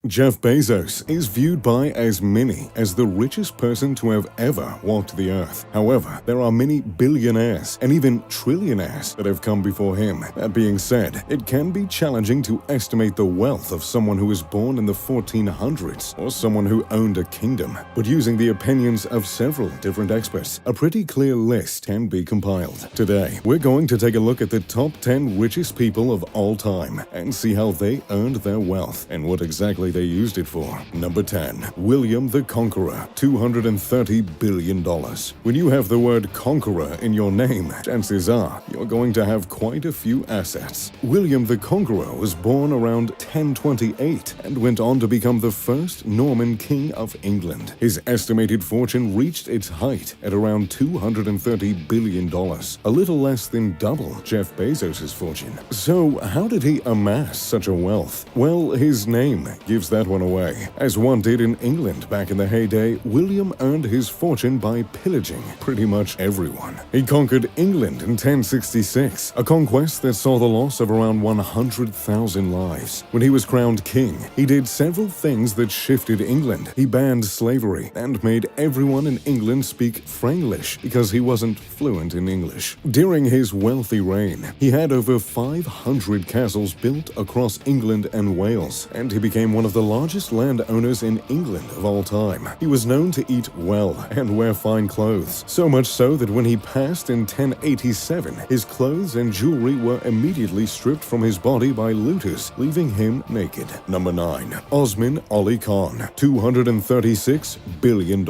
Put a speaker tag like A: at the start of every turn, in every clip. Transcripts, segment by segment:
A: Jeff Bezos is viewed by as many as the richest person to have ever walked the earth. However, there are many billionaires and even trillionaires that have come before him. That being said, it can be challenging to estimate the wealth of someone who was born in the 1400s or someone who owned a kingdom. But using the opinions of several different experts, a pretty clear list can be compiled. Today, we're going to take a look at the top 10 richest people of all time and see how they earned their wealth and what exactly they used it for. Number 10. William the Conqueror, $230 billion. When you have the word conqueror in your name, chances are you're going to have quite a few assets. William the Conqueror was born around 1028 and went on to become the first Norman king of England. His estimated fortune reached its height at around $230 billion, a little less than double Jeff Bezos' fortune. So how did he amass such a wealth? Well, his name gives that one away. As one did in England back in the heyday, William earned his fortune by pillaging pretty much everyone. He conquered England in 1066, a conquest that saw the loss of around 100,000 lives. When he was crowned king, he did several things that shifted England. He banned slavery and made everyone in England speak Franglish because he wasn't fluent in English. During his wealthy reign, he had over 500 castles built across England and Wales, and he became one of the largest landowners in England of all time. He was known to eat well and wear fine clothes, so much so that when he passed in 1087, his clothes and jewelry were immediately stripped from his body by looters, leaving him naked. Number 9. Osman Ali Khan, $236 billion.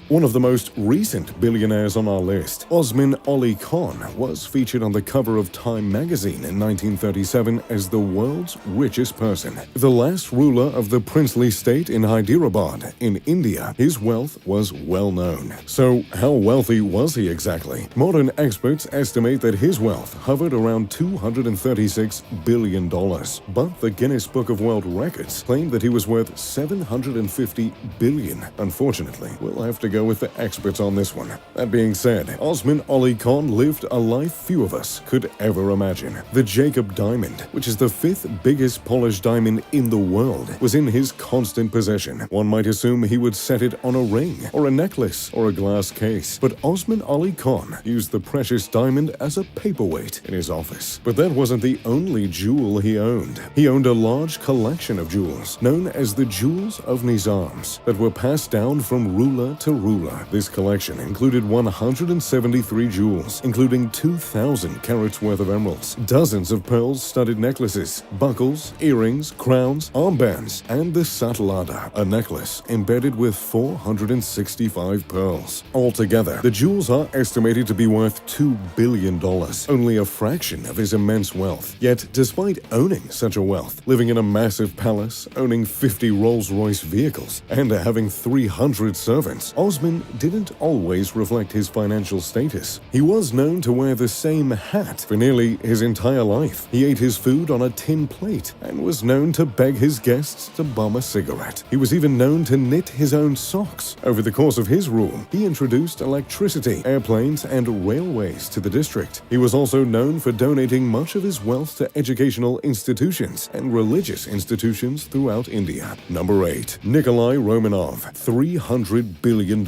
A: One of the most recent billionaires on our list, Osman Ali Khan was featured on the cover of Time magazine in 1937 as the world's richest person. The last ruler of the princely state in Hyderabad in India, his wealth was well known. So how wealthy was he exactly? Modern experts estimate that his wealth hovered around $236 billion, but the Guinness Book of World Records claimed that he was worth $750 billion. Unfortunately, we'll have to go with the experts on this one. That being said, Osman Ali Khan lived a life few of us could ever imagine. The Jacob diamond, which is the 5th biggest polished diamond in the world, was in his constant possession. One might assume he would set it on a ring, or a necklace, or a glass case. But Osman Ali Khan used the precious diamond as a paperweight in his office. But that wasn't the only jewel he owned. He owned a large collection of jewels, known as the Jewels of Nizams, that were passed down from ruler to ruler. This collection included 173 jewels, including 2,000 carats worth of emeralds, dozens of pearl-studded necklaces, buckles, earrings, crowns, armbands, and the Satalada, a necklace embedded with 465 pearls. Altogether, the jewels are estimated to be worth $2 billion, only a fraction of his immense wealth. Yet, despite owning such a wealth, living in a massive palace, owning 50 Rolls-Royce vehicles, and having 300 servants, Osman didn't always reflect his financial status. He was known to wear the same hat for nearly his entire life. He ate his food on a tin plate and was known to beg his guests to bum a cigarette. He was even known to knit his own socks. Over the course of his rule, he introduced electricity, airplanes, and railways to the district. He was also known for donating much of his wealth to educational institutions and religious institutions throughout India. Number 8. Nikolai Romanov, $300 billion.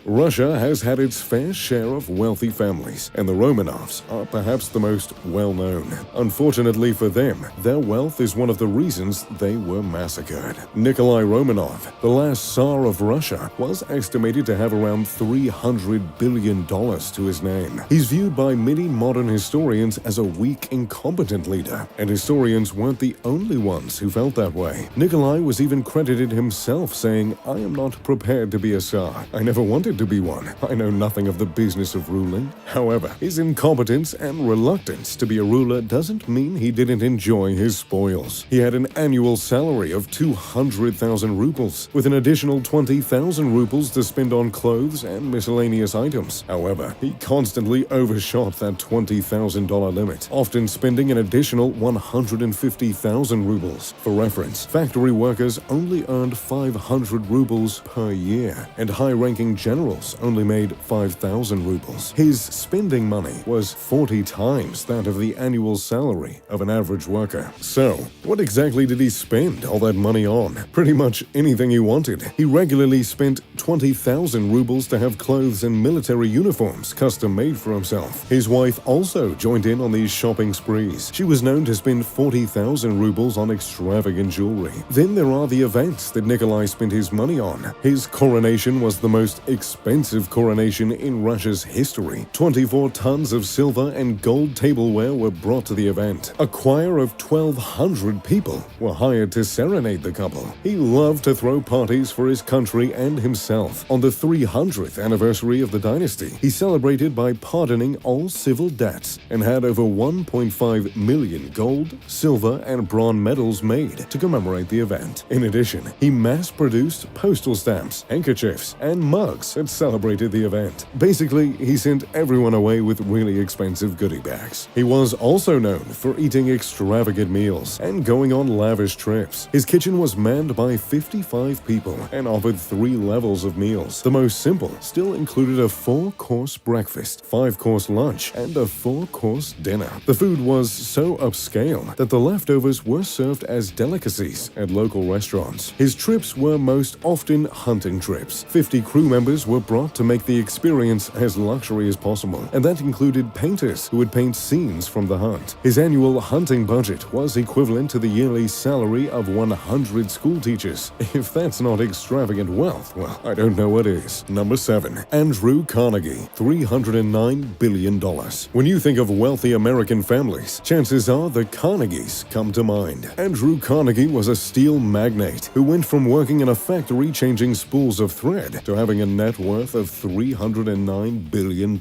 A: Russia has had its fair share of wealthy families, and the Romanovs are perhaps the most well-known. Unfortunately for them, their wealth is one of the reasons they were massacred. Nikolai Romanov, the last Tsar of Russia, was estimated to have around $300 billion to his name. He's viewed by many modern historians as a weak, incompetent leader, and historians weren't the only ones who felt that way. Nikolai was even credited himself saying, "I am not prepared to be a Tsar. I never wanted to be one. I know nothing of the business of ruling." However, his incompetence and reluctance to be a ruler doesn't mean he didn't enjoy his spoils. He had an annual salary of 200,000 rubles, with an additional 20,000 rubles to spend on clothes and miscellaneous items. However, he constantly overshot that $20,000 limit, often spending an additional 150,000 rubles. For reference, factory workers only earned 500 rubles per year, and high-ranking generals only made 5,000 rubles. His spending money was 40 times that of the annual salary of an average worker. So, what exactly did he spend all that money on. Pretty much anything he wanted. He regularly spent 20,000 rubles to have clothes and military uniforms custom made for himself. His wife also joined in on these shopping sprees. She was known to spend 40,000 rubles on extravagant jewelry. Then there are the events that Nikolai spent his money on. His coronation was the most expensive coronation in Russia's history. 24 tons of silver and gold tableware were brought to the event. A choir of 1,200 people were hired to serenade the couple. He loved to throw parties for his country and himself. On the 300th anniversary of the dynasty, he celebrated by pardoning all civil debts and had over 1.5 million gold, silver, and bronze medals made to commemorate the event. In addition, he mass-produced postal stamps, handkerchiefs, and mugs that celebrated the event. Basically, he sent everyone away with really expensive goodie bags. He was also known for eating extravagant meals and going on lavish trips. His kitchen was manned by 55 people and offered 3 levels of meals. The most simple still included a 4-course breakfast, 5-course lunch, and a 4-course dinner. The food was so upscale that the leftovers were served as delicacies at local restaurants. His trips were most often hunting trips. 50 crew members were brought to make the experience as luxury as possible, and that included painters who would paint scenes from the hunt. His annual hunting budget was equivalent to the yearly salary of 100 school teachers. If that's not extravagant wealth, well, I don't know what is. Number 7. Andrew Carnegie, $309 billion. When you think of wealthy American families, chances are the Carnegies come to mind. Andrew Carnegie was a steel magnate who went from working in a factory changing spools of thread to having a net worth of $309 billion.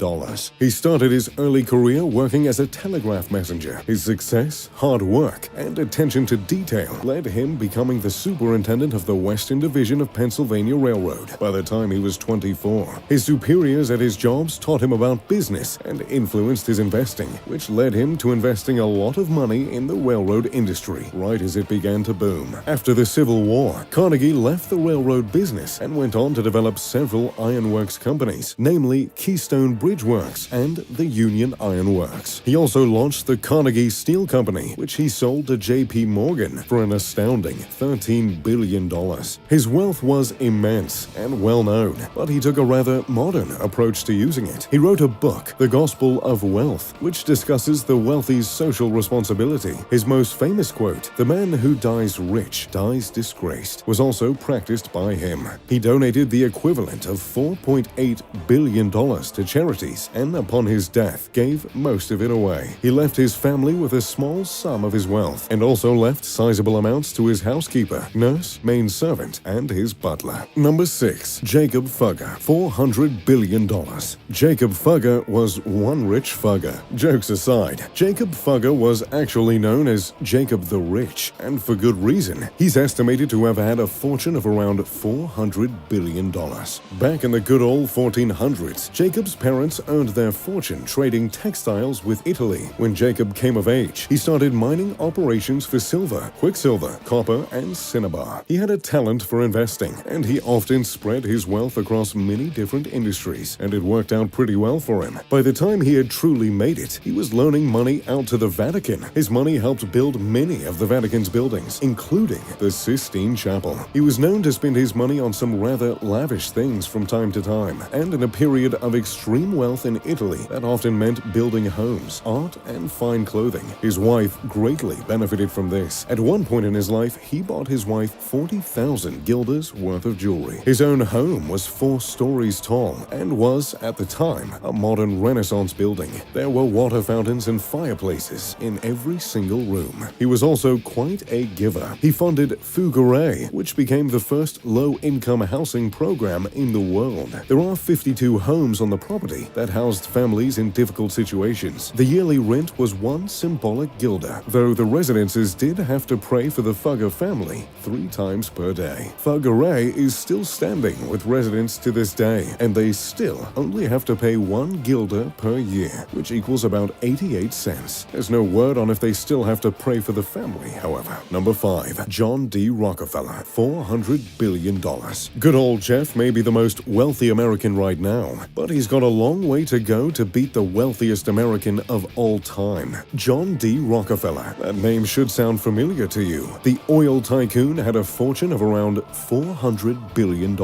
A: He started his early career working as a telegraph messenger. His success, hard work, and attention to detail led him becoming the superintendent of the Western Division of Pennsylvania Railroad by the time he was 24. His superiors at his jobs taught him about business and influenced his investing, which led him to investing a lot of money in the railroad industry right as it began to boom. After the Civil War, Carnegie left the railroad business and went on to develop several ironworks companies, namely Keystone Bridge Works and the Union Iron Works. He also launched the Carnegie Steel Company, which he sold to J.P. Morgan for an astounding $13 billion. His wealth was immense and well known, but he took a rather modern approach to using it. He wrote a book, The Gospel of Wealth, which discusses the wealthy's social responsibility. His most famous quote, "The man who dies rich dies disgraced," was also practiced by him. He donated the equivalent of $4.8 billion to charities and, upon his death, gave most of it away. He left his family with a small sum of his wealth and also left sizable amounts to his housekeeper, nurse, maid servant, and his butler. Number 6. Jacob Fugger, $400 billion. Jacob Fugger was one rich fugger. Jokes aside, Jacob Fugger was actually known as Jacob the Rich, and for good reason. He's estimated to have had a fortune of around $400 billion. Back in the good old 1400s, Jacob's parents earned their fortune trading textiles with Italy. When Jacob came of age, he started mining operations for silver, quicksilver, copper, and cinnabar. He had a talent for investing, and he often spread his wealth across many different industries, and it worked out pretty well for him. By the time he had truly made it, he was loaning money out to the Vatican. His money helped build many of the Vatican's buildings, including the Sistine Chapel. He was known to spend his money on some rather lavish things from time to time, and in a period of extreme wealth in Italy, that often meant building homes, art, and fine clothing. His wife greatly benefited from this. At one point in his life, he bought his wife 40,000 guilders worth of jewelry. His own home was 4 stories tall and was, at the time, a modern Renaissance building. There were water fountains and fireplaces in every single room. He was also quite a giver. He funded Fugare, which became the first low-income housing program in the world. There are 52 homes on the property that housed families in difficult situations. The yearly rent was 1 symbolic guilder, though the residences did have to pray for the Fugger family 3 times per day. Fugare is still standing with residents to this day, and they still only have to pay 1 guilder per year, which equals about 88 cents. There's no word on if they still have to pray for the family, however. Number 5. John D. Rockefeller, $400 billion. Good old Jeff may be the most wealthy American right now, but he's got a long way to go to beat the wealthiest American of all time. John D. Rockefeller. That name should sound familiar to you. The oil oil tycoon had a fortune of around $400 billion.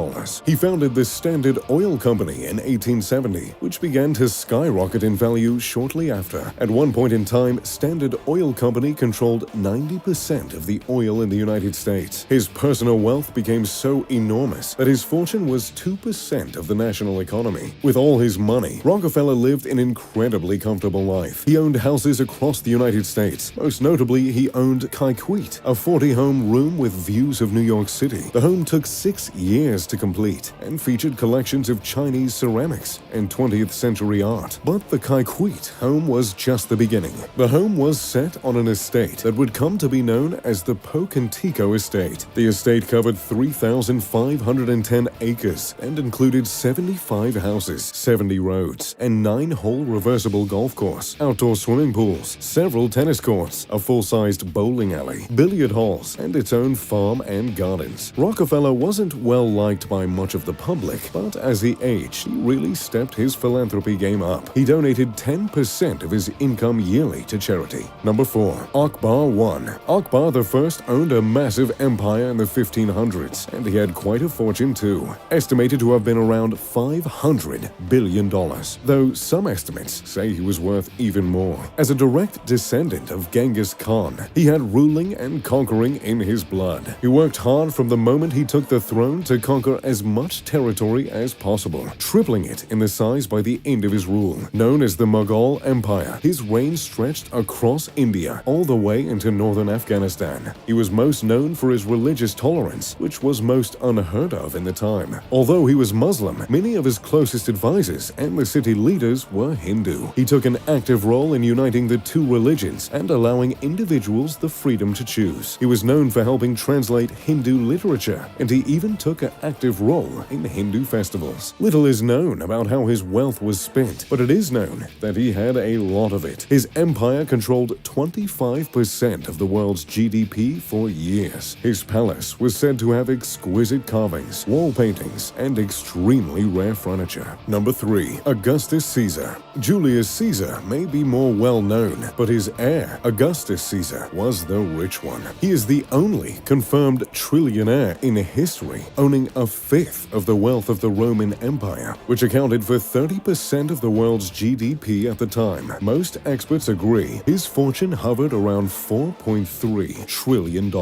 A: He founded the Standard Oil Company in 1870, which began to skyrocket in value shortly after. At one point in time, Standard Oil Company controlled 90% of the oil in the United States. His personal wealth became so enormous that his fortune was 2% of the national economy. With all his money, Rockefeller lived an incredibly comfortable life. He owned houses across the United States. Most notably, he owned Kikuit, a 40-home room with views of New York City. The home took 6 years to complete and featured collections of Chinese ceramics and 20th century art. But the Kikuit home was just the beginning. The home was set on an estate that would come to be known as the Pocantico Estate. The estate covered 3,510 acres and included 75 houses, 70 roads, and 9-hole reversible golf course, outdoor swimming pools, several tennis courts, a full-sized bowling alley, billiard halls, and its own farm and gardens. Rockefeller wasn't well liked by much of the public, but as he aged, he really stepped his philanthropy game up. He donated 10% of his income yearly to charity. Number 4. Akbar I. Akbar I owned a massive empire in the 1500s, and he had quite a fortune too, estimated to have been around $500 billion, though some estimates say he was worth even more. As a direct descendant of Genghis Khan, he had ruling and conquering in his blood. He worked hard from the moment he took the throne to conquer as much territory as possible, tripling it in the size by the end of his rule. Known as the Mughal Empire, his reign stretched across India all the way into northern Afghanistan. He was most known for his religious tolerance, which was most unheard of in the time. Although he was Muslim, many of his closest advisors and the city leaders were Hindu. He took an active role in uniting the two religions and allowing individuals the freedom to choose. He was known for helping translate Hindu literature, and he even took an active role in Hindu festivals. Little is known about how his wealth was spent, but it is known that he had a lot of it. His empire controlled 25% of the world's GDP for years. His palace was said to have exquisite carvings, wall paintings, and extremely rare furniture. Number 3. Augustus Caesar. Julius Caesar may be more well known, but his heir, Augustus Caesar, was the rich one. He is the only confirmed trillionaire in history, owning a fifth of the wealth of the Roman Empire, which accounted for 30% of the world's GDP at the time. Most experts agree his fortune hovered around $4.3 trillion.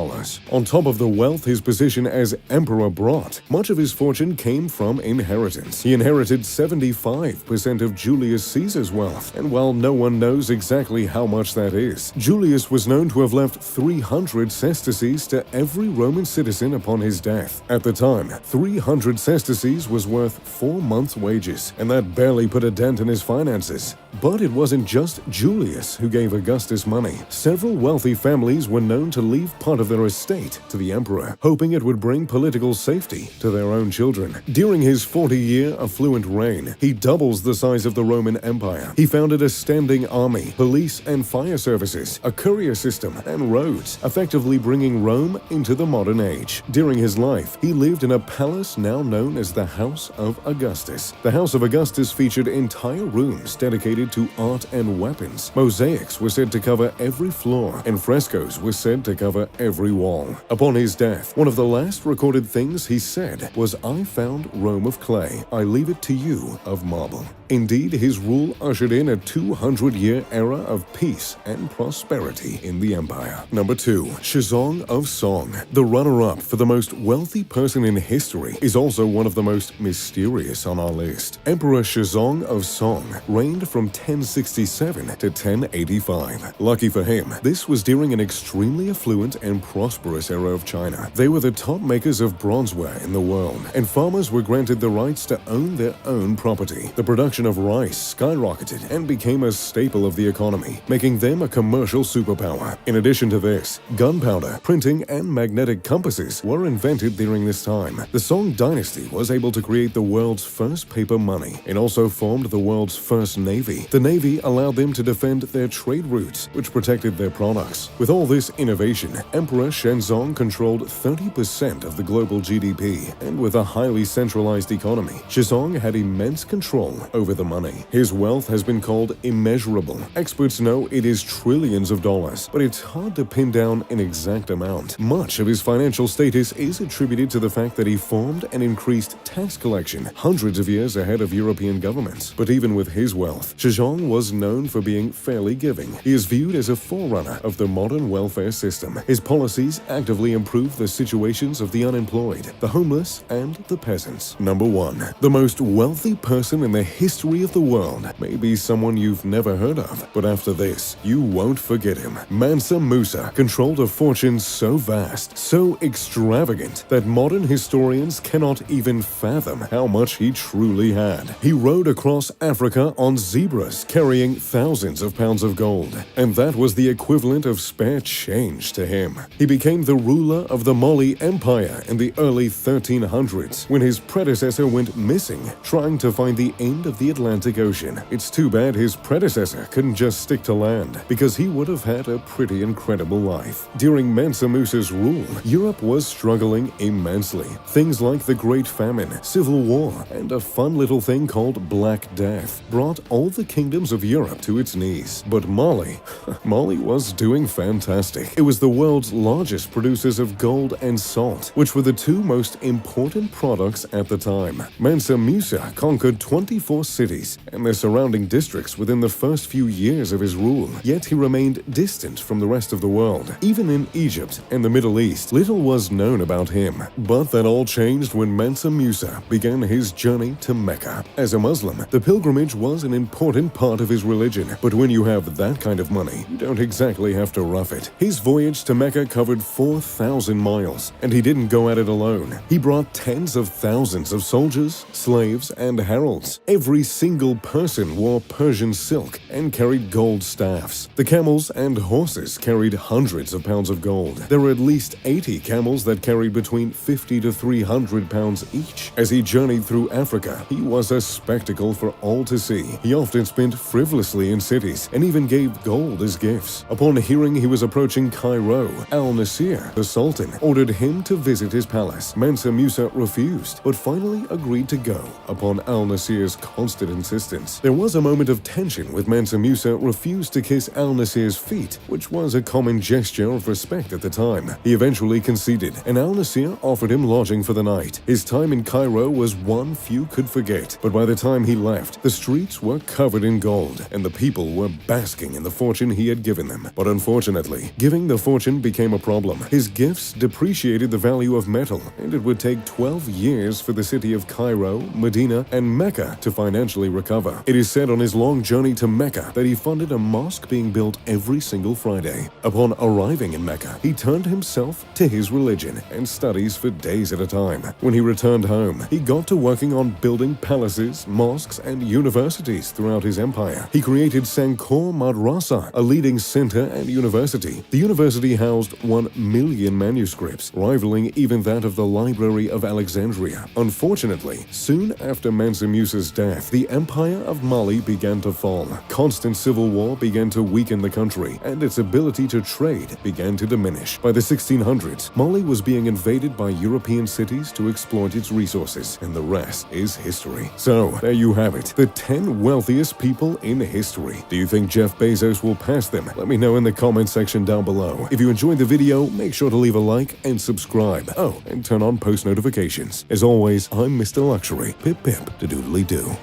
A: On top of the wealth his position as emperor brought, much of his fortune came from inheritance. He inherited 75% of Julius Caesar's wealth, and while no one knows exactly how much that is, Julius was known to have left 300 sesterces to every Roman citizen upon his death. At the time, 300 sesterces was worth 4 months' wages, and that barely put a dent in his finances. But it wasn't just Julius who gave Augustus money. Several wealthy families were known to leave part of their estate to the emperor, hoping it would bring political safety to their own children. During his 40-year affluent reign, he doubles the size of the Roman Empire. He founded a standing army, police and fire services, a courier system, and roads, effectively bringing Rome into the modern age. During his life, he lived in a palace now known as the House of Augustus. The House of Augustus featured entire rooms dedicated to art and weapons. Mosaics were said to cover every floor, and frescoes were said to cover every wall. Upon his death, one of the last recorded things he said was, "I found Rome of clay. I leave it to you of marble." Indeed, his rule ushered in a 200-year era of peace and prosperity in the empire. Number 2. Shizong of Song. The runner-up for the most wealthy person in history is also one of the most mysterious on our list. Emperor Shizong of Song reigned from 1067 to 1085. Lucky for him, this was during an extremely affluent and prosperous era of China. They were the top makers of bronzeware in the world, and farmers were granted the rights to own their own property. The production of rice skyrocketed and became a staple of the economy, making them a commercial superpower. In addition to this, gunpowder, printing, and magnetic compasses were invented during this time. The Song dynasty was able to create the world's first paper money and also formed the world's first navy. The navy allowed them to defend their trade routes, which protected their products. With all this innovation, Emperor Shenzong controlled 30% of the global GDP, and with a highly centralized economy, Shizong had immense control over over the money. His wealth has been called immeasurable. Experts know it is trillions of dollars, but it's hard to pin down an exact amount. Much of his financial status is attributed to the fact that he formed and increased tax collection hundreds of years ahead of European governments. But even with his wealth, Zhejiang was known for being fairly giving. He is viewed as a forerunner of the modern welfare system. His policies actively improve the situations of the unemployed, the homeless, and the peasants. Number 1. The most wealthy person in the history of the world may be someone you've never heard of, but after this, you won't forget him. Mansa Musa controlled a fortune so vast, so extravagant, that modern historians cannot even fathom how much he truly had. He rode across Africa on zebras, carrying thousands of pounds of gold, and that was the equivalent of spare change to him. He became the ruler of the Mali Empire in the early 1300s, when his predecessor went missing, trying to find the end of the Atlantic Ocean. It's too bad his predecessor couldn't just stick to land, because he would have had a pretty incredible life. During Mansa Musa's rule, Europe was struggling immensely. Things like the Great Famine, Civil War, and a fun little thing called Black Death brought all the kingdoms of Europe to its knees. But Mali was doing fantastic. It was the world's largest producers of gold and salt, which were the two most important products at the time. Mansa Musa conquered 24 cities and their surrounding districts within the first few years of his rule, yet he remained distant from the rest of the world. Even in Egypt and the Middle East, little was known about him. But that all changed when Mansa Musa began his journey to Mecca. As a Muslim, the pilgrimage was an important part of his religion, but when you have that kind of money, you don't exactly have to rough it. His voyage to Mecca covered 4,000 miles, and he didn't go at it alone. He brought tens of thousands of soldiers, slaves, and heralds. Every single person wore Persian silk and carried gold staffs. The camels and horses carried hundreds of pounds of gold. There were at least 80 camels that carried between 50 to 300 pounds each. As he journeyed through Africa, he was a spectacle for all to see. He often spent frivolously in cities and even gave gold as gifts. Upon hearing he was approaching Cairo, Al-Nasir, the Sultan, ordered him to visit his palace. Mansa Musa refused, but finally agreed to go upon Al-Nasir's constant insistence. There was a moment of tension with Mansa Musa refused to kiss Al-Nasir's feet, which was a common gesture of respect at the time. He eventually conceded, and Al-Nasir offered him lodging for the night. His time in Cairo was one few could forget, but by the time he left, the streets were covered in gold, and the people were basking in the fortune he had given them. But unfortunately, giving the fortune became a problem. His gifts depreciated the value of metal, and it would take 12 years for the city of Cairo, Medina, and Mecca to financially recover. It is said on his long journey to Mecca that he funded a mosque being built every single Friday. Upon arriving in Mecca, he turned himself to his religion and studies for days at a time. When he returned home, he got to working on building palaces, mosques, and universities throughout his empire. He created Sankor Madrasa, a leading center and university. The university housed 1 million manuscripts, rivaling even that of the Library of Alexandria. Unfortunately, soon after Mansa Musa's death, the Empire of Mali began to fall. Constant civil war began to weaken the country, and its ability to trade began to diminish. By the 1600s, Mali was being invaded by European cities to exploit its resources, and the rest is history. So, there you have it, the 10 wealthiest people in history. Do you think Jeff Bezos will pass them? Let me know in the comment section down below. If you enjoyed the video, make sure to leave a like and subscribe. Oh, and turn on post notifications. As always, I'm Mr. Luxury. Pip pip to doodly do.